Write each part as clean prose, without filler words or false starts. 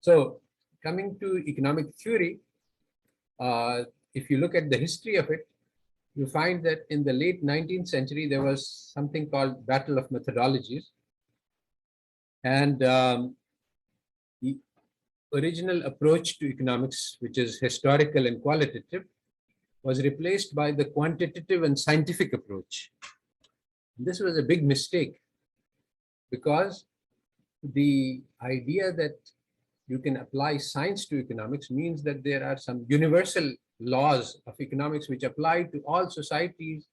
So coming to economic theory, if you look at the history of it, you find that in the late 19th century, there was something called Battle of Methodologies. And the original approach to economics, which is historical and qualitative, was replaced by the quantitative and scientific approach. This was a big mistake because the idea that you can apply science to economics means that there are some universal laws of economics which apply to all societies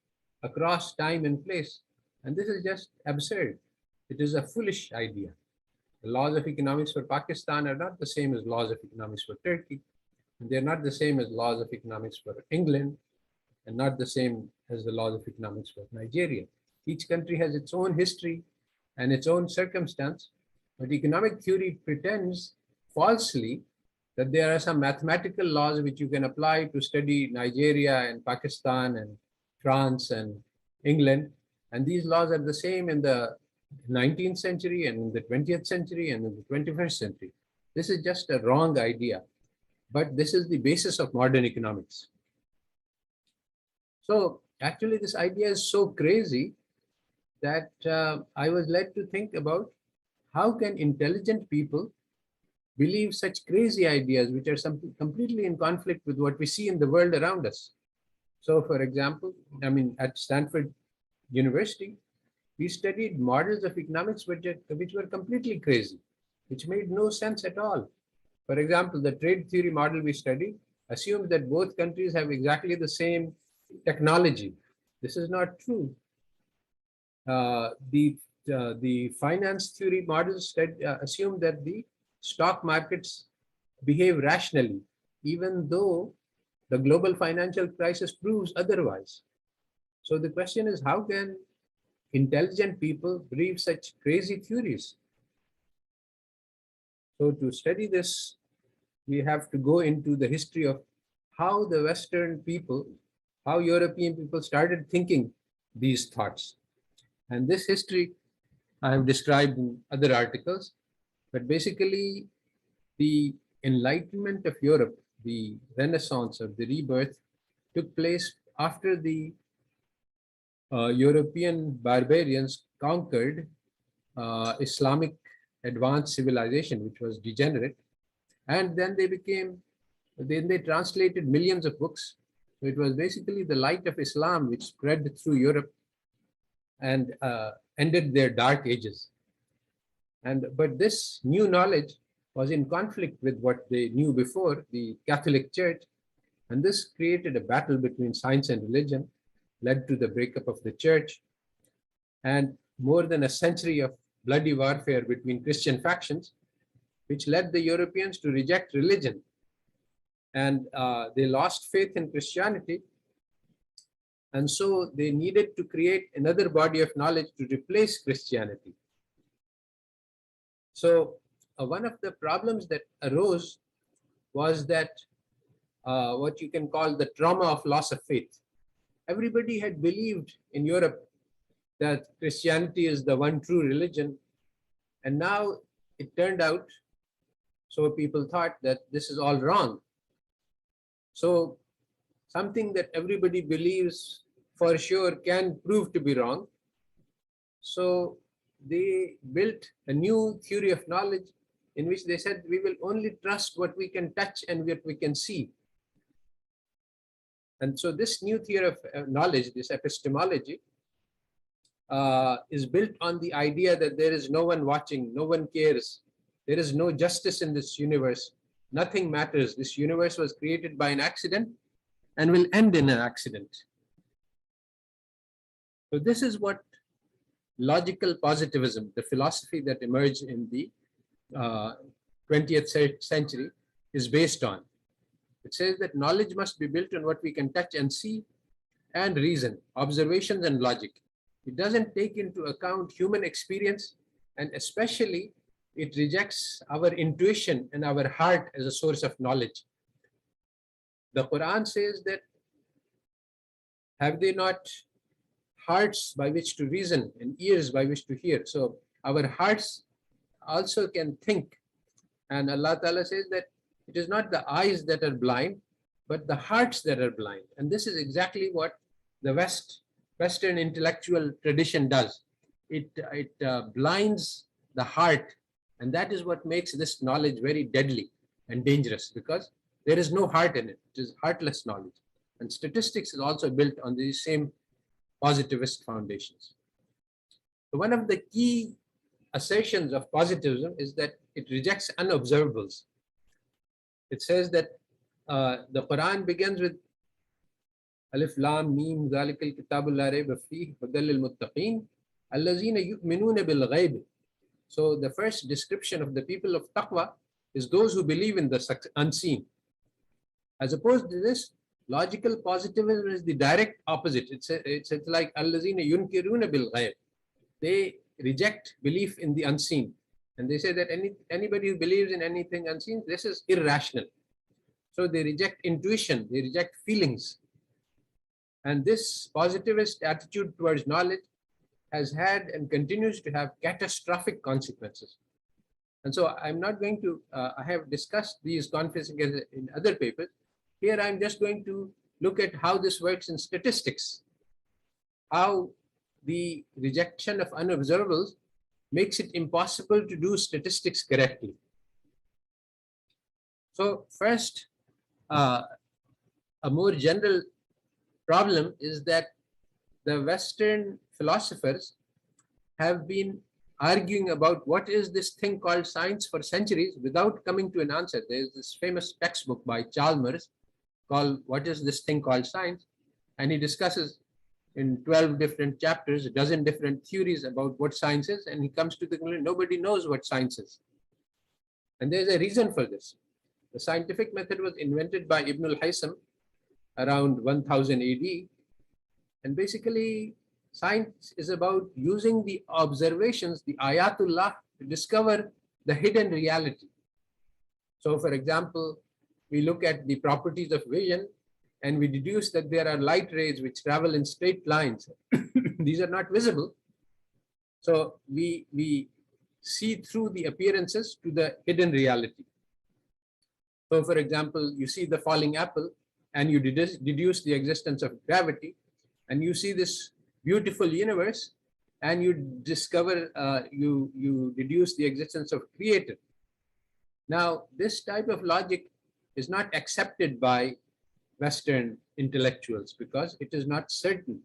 across time and place. And this is just absurd. It is a foolish idea. The laws of economics for Pakistan are not the same as laws of economics for Turkey. And they're not the same as laws of economics for England, and not the same as the laws of economics for Nigeria. Each country has its own history and its own circumstance, but economic theory pretends falsely that there are some mathematical laws which you can apply to study Nigeria and Pakistan and France and England. And these laws are the same in the 19th century and in the 20th century and in the 21st century. This is just a wrong idea, but this is the basis of modern economics. So actually this idea is so crazy that I was led to think about how can intelligent people believe such crazy ideas which are completely in conflict with what we see in the world around us. So for example, at Stanford University, we studied models of economics which were completely crazy, which made no sense at all. For example, the trade theory model we studied assumes that both countries have exactly the same technology. This is not true. The finance theory models assume that the stock markets behave rationally, even though the global financial crisis proves otherwise. So the question is, how can intelligent people believe such crazy theories? So to study this, we have to go into the history of how the Western people, how European people started thinking these thoughts. And this history I have described in other articles, but basically the enlightenment of Europe, the Renaissance or the rebirth, took place after the European barbarians conquered Islamic advanced civilization, which was degenerate. And then they translated millions of books. So it was basically the light of Islam which spread through Europe and ended their dark ages. But this new knowledge was in conflict with what they knew before, the Catholic Church. And this created a battle between science and religion, led to the breakup of the church, and more than a century of bloody warfare between Christian factions, which led the Europeans to reject religion. And they lost faith in Christianity. And so they needed to create another body of knowledge to replace Christianity. So one of the problems that arose was that what you can call the trauma of loss of faith. Everybody had believed in Europe that Christianity is the one true religion. And now it turned out, so people thought that this is all wrong. So something that everybody believes for sure can prove to be wrong. So they built a new theory of knowledge in which they said we will only trust what we can touch and what we can see. And so this new theory of knowledge, this epistemology, is built on the idea that there is no one watching, no one cares. There is no justice in this universe. Nothing matters. This universe was created by an accident and will end in an accident. So this is what logical positivism, the philosophy that emerged in the 20th century, is based on. It says that knowledge must be built on what we can touch and see and reason, observations and logic. It doesn't take into account human experience, and especially it rejects our intuition and our heart as a source of knowledge. The Quran says that, have they not hearts by which to reason and ears by which to hear? So our hearts also can think, And Allah Ta'ala says that it is not the eyes that are blind, but the hearts that are blind. And this is exactly what the Western intellectual tradition does. It blinds the heart, and that is what makes this knowledge very deadly and dangerous, because there is no heart in it. It is heartless knowledge. And statistics is also built on these same positivist foundations. So one of the key assertions of positivism is that it rejects unobservables. It says that the Quran begins with Alif Lam Mim Zalikal Kitabul La Rayba Fihi Hudal lil Muttaqin Allazina Yu'minuna bil Ghaib. So the first description of the people of Taqwa is those who believe in the unseen. As opposed to this, logical positivism is the direct opposite. It's like Allazina Yunkiruna bil Ghaib. They reject belief in the unseen. And they say that anybody who believes in anything unseen, this is irrational. So they reject intuition, they reject feelings. And this positivist attitude towards knowledge has had and continues to have catastrophic consequences. And so I'm not going to, I have discussed these consequences in other papers. Here I'm just going to look at how this works in statistics, how the rejection of unobservables makes it impossible to do statistics correctly. So first, a more general problem is that the Western philosophers have been arguing about what is this thing called science for centuries without coming to an answer. There's this famous textbook by Chalmers called What is this thing called science? And he discusses in 12 different chapters, a dozen different theories about what science is, and he comes to the conclusion nobody knows what science is. And there's a reason for this. The scientific method was invented by Ibn al-Haytham around 1000 AD. And basically, science is about using the observations, the ayatullah, to discover the hidden reality. So for example, we look at the properties of vision and we deduce that there are light rays which travel in straight lines. These are not visible. So we see through the appearances to the hidden reality. So for example, you see the falling apple and you deduce the existence of gravity, and you see this beautiful universe and you discover, you deduce the existence of creator. Now, this type of logic is not accepted by Western intellectuals because it is not certain.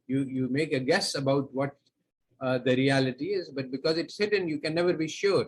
You make a guess about what the reality is, but because it's hidden, you can never be sure.